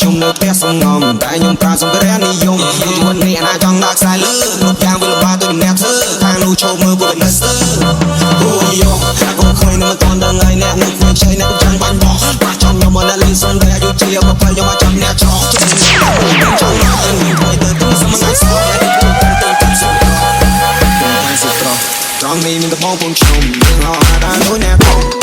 ខ្ញុំនៅផ្ទះសំងំតែខ្ញុំប្រើសម្ភារៈនិយមយុវជននេះអាណាចង់ដាក់ខ្សែលើគ្រប់យ៉ាងវាលំបាកដូចអ្នកធ្វើខាងនោះចូលមើលពួកអ្នកស្ទើអូយោតែកុំឃើញនៅមិនតាន់ដល់ថ្ងៃអ្នកនៅគ្មានឆៃអ្នកចាំបាញ់បោះបាក់ចំខ្ញុំមកអ្នកលេងសុនតែអាយុជា20ខ្ញុំមកចាំអ្នកចោលចូលមកអើមានធ្វើទៅទូសមងាយសោះត្រង់នេះមានតែបងពូនខ្ញុំយើងហៅថាដូចអ្នកផង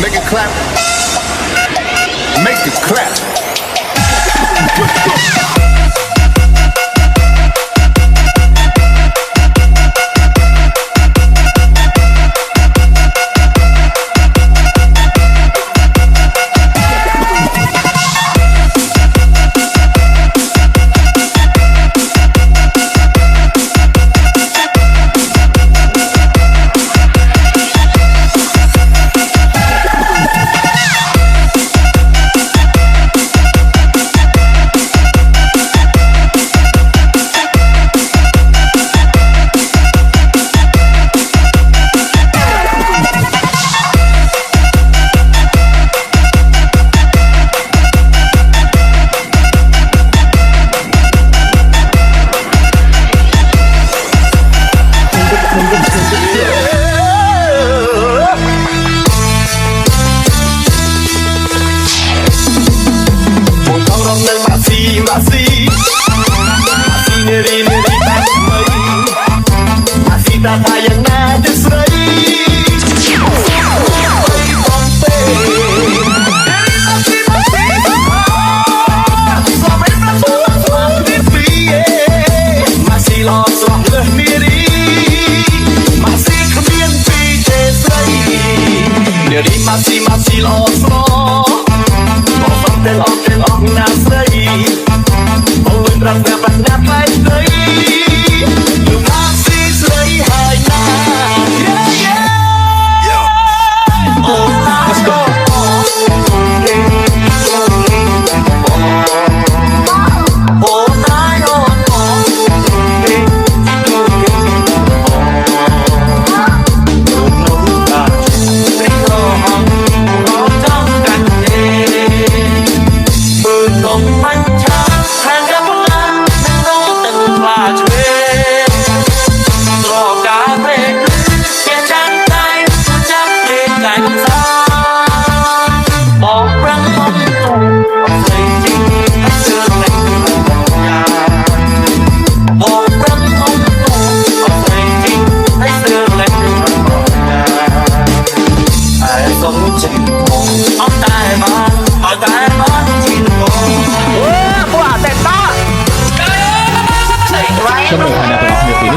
Make it clap. Make it clap.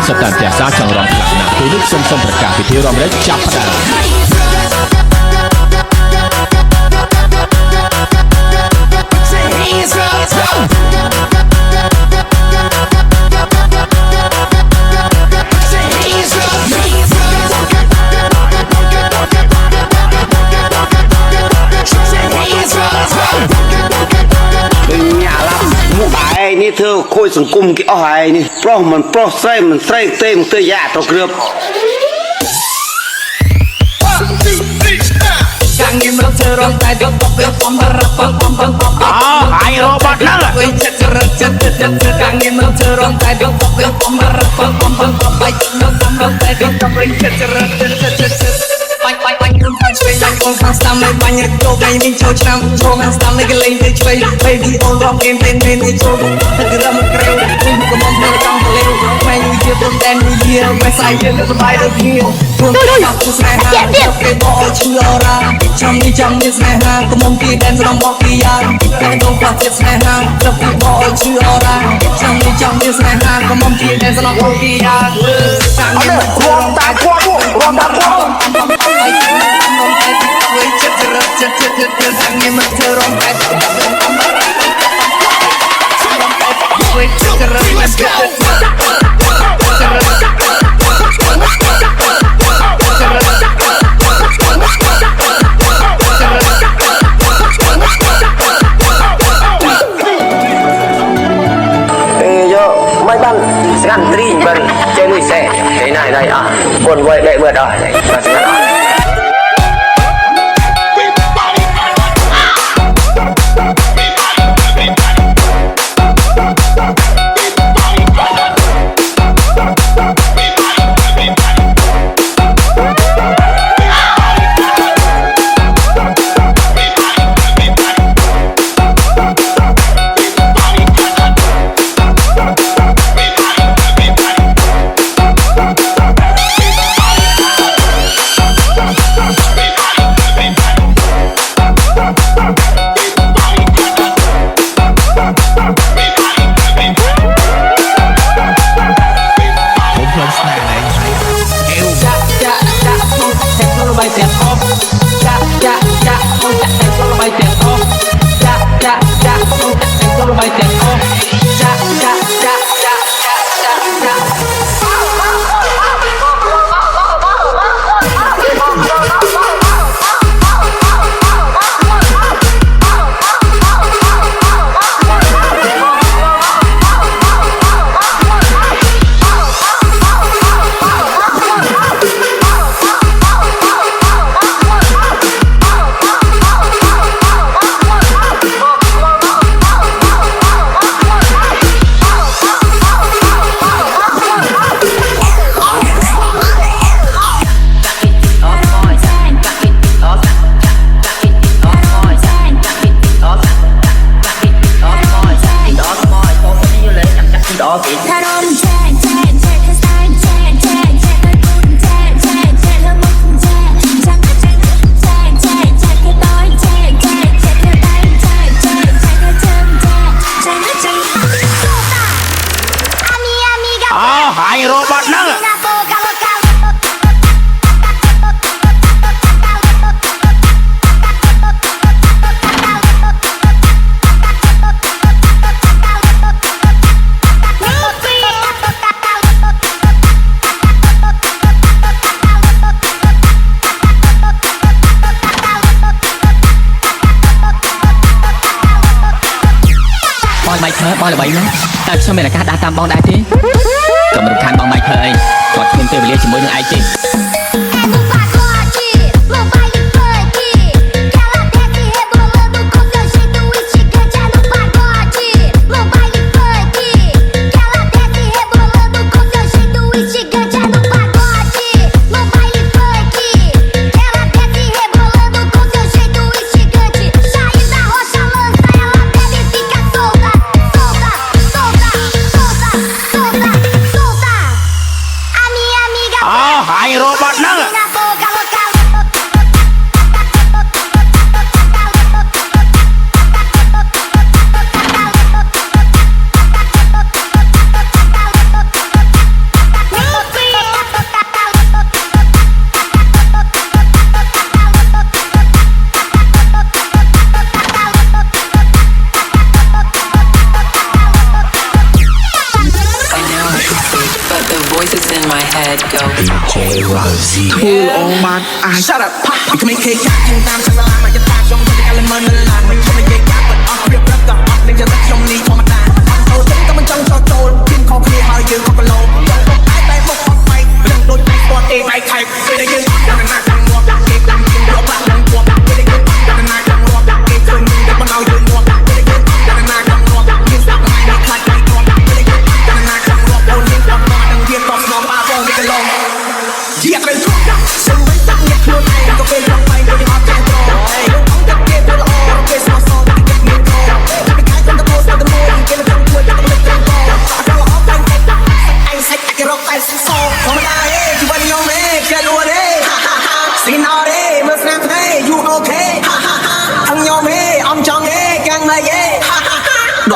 Serta biasa jangan orang kelakna Kulit som-som berkah Video orang mereka cap dah นี่เธอคุยสังคมกี่อ้อยนี่เพราะมันเพราะใส่มันใส่เต็มเตยยาตกเรือหายโรบอทนั่นแหละbanyak job ini job senam jogan stam lagi lain tu cuy baby all rock game ten job segera berkereu kemampuan mereka peleu main uji pun ten dia besar je terbaik dia pun aku serah ឈឺអរ៉ាចាំនេះចាំនេះស្នេហាកុំពីដែនស្រមមកពីយ៉ាងតែដងផ្លាស់ចិត្តស្នេហាព្រឹកពីបោឲ្យឈឺអរ៉ាចាំនេះចាំនេះស្នេហាកុំពីដែនស្រមមកពីយ៉ាងចាំនេះរួមតាគួររួមតាគួរវិញចិត្តរត់ចិត្តសាំងមិនធ្វើរំកាច់វិញចិត្តរត់mấy ban ngăn tri bên chơi nuôi xe thế này đây à buồn quay đệ vừa đòi này và sẽបងល្បីណាតែខ្ញុំមានឱកាសដើរតាមបងដែរទេក៏មិនរំខានបងម៉ៃឃើអីគាត់គ្មានពេលវេលាជាមួយនឹងឯងទេ Cool on my eye. Shut up, pop. You can make cake, and time to lie. My just passion, but the element of the line. When you make cake, but I'm real brother. I'm nigga that you need for my time. I'm so sick, I'm a junk, so told. Kim call me how you talk alone. I buy book on fight, but I'm not like what they buy type. Say they get down and I can walk. Cake, I'm in your back and walk. Say they get down and I can walk. Cake, so me, but now you walk. Say they get down and I can walk. You stop and I need like I walk. Say they get down and I can walk. Don't think I'm not and get off, no, I won't get along. Yeah, let's go. So we start get close, go pay your mind, go to my temple.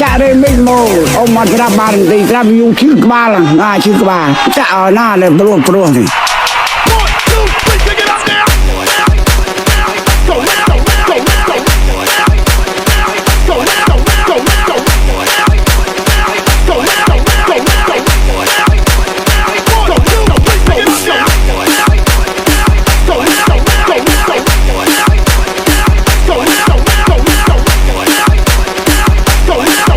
ចាក់រេមិចមកអ៊ំមកត្រាប់បានទីត្រាប់យូរឈឺក្បាលណាឈឺក្បាលចាក់ឲ្យណាលើព្រោះនេះ Go,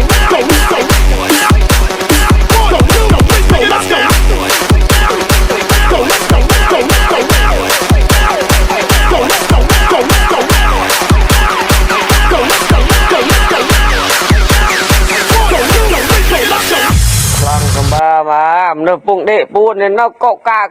nó bụng đệ buồn nên nó cọ ca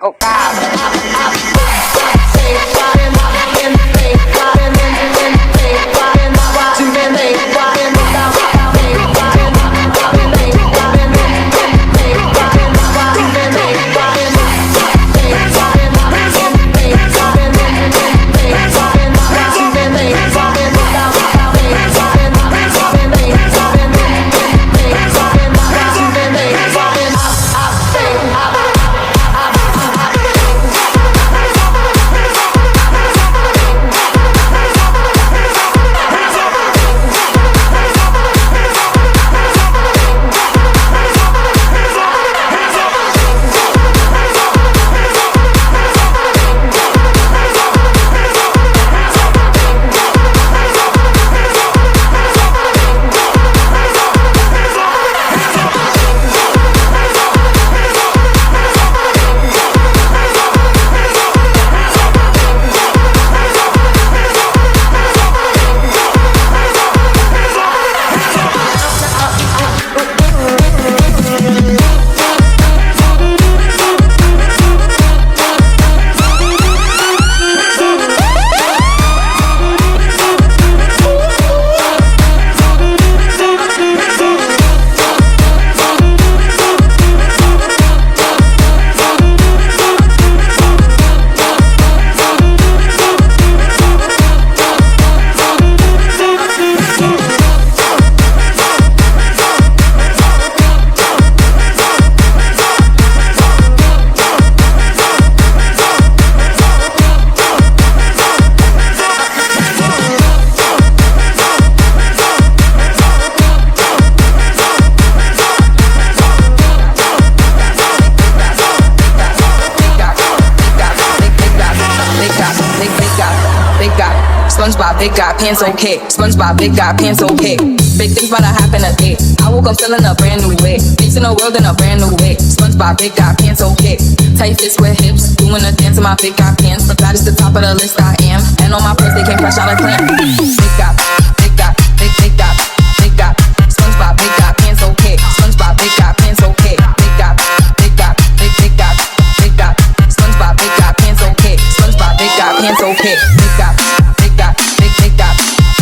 SpongeBob, big got pants okay. SpongeBob, big got pants okay. Big things about to happen today. I woke up feeling a brand new way. Facing the world in a brand new way. SpongeBob, big got pants okay. Tight fits with hips, doing a dance in my big got pants. The God is the top of the list I am. And on my purse they came fresh out of clam. Big got, big got, big got, big got. SpongeBob, big got pants okay. SpongeBob, big got pants okay. Big got, big got, big got, big got. SpongeBob, big got pants okay. SpongeBob, big got pants okay.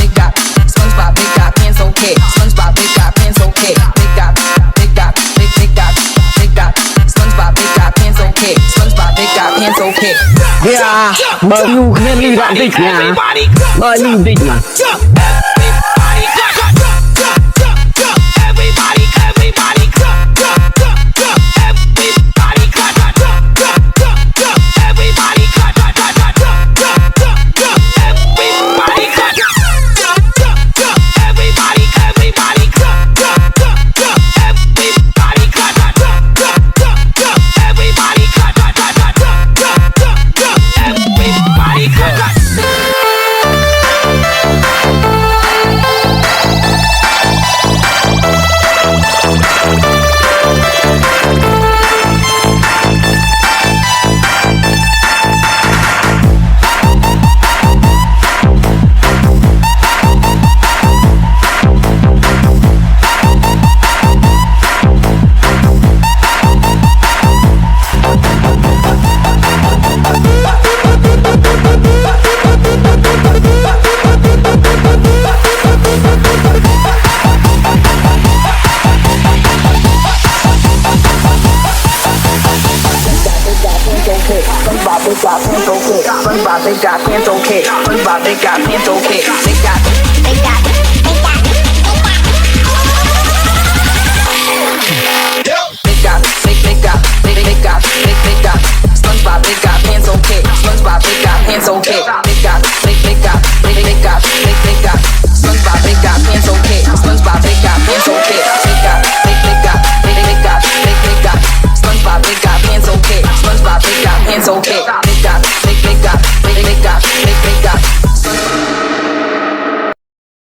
Big got. SpongeBob, big got pants okay. SpongeBob, big got pants okay. Big got, big got, big got, big got. SpongeBob, big got pants okay. SpongeBob, big got pants okay. Yeah, but you can't leave that big now. But you big man. SpongeBob, big got pants okay. SpongeBob, big got pants okay. SpongeBob, big got pants okay. Big got.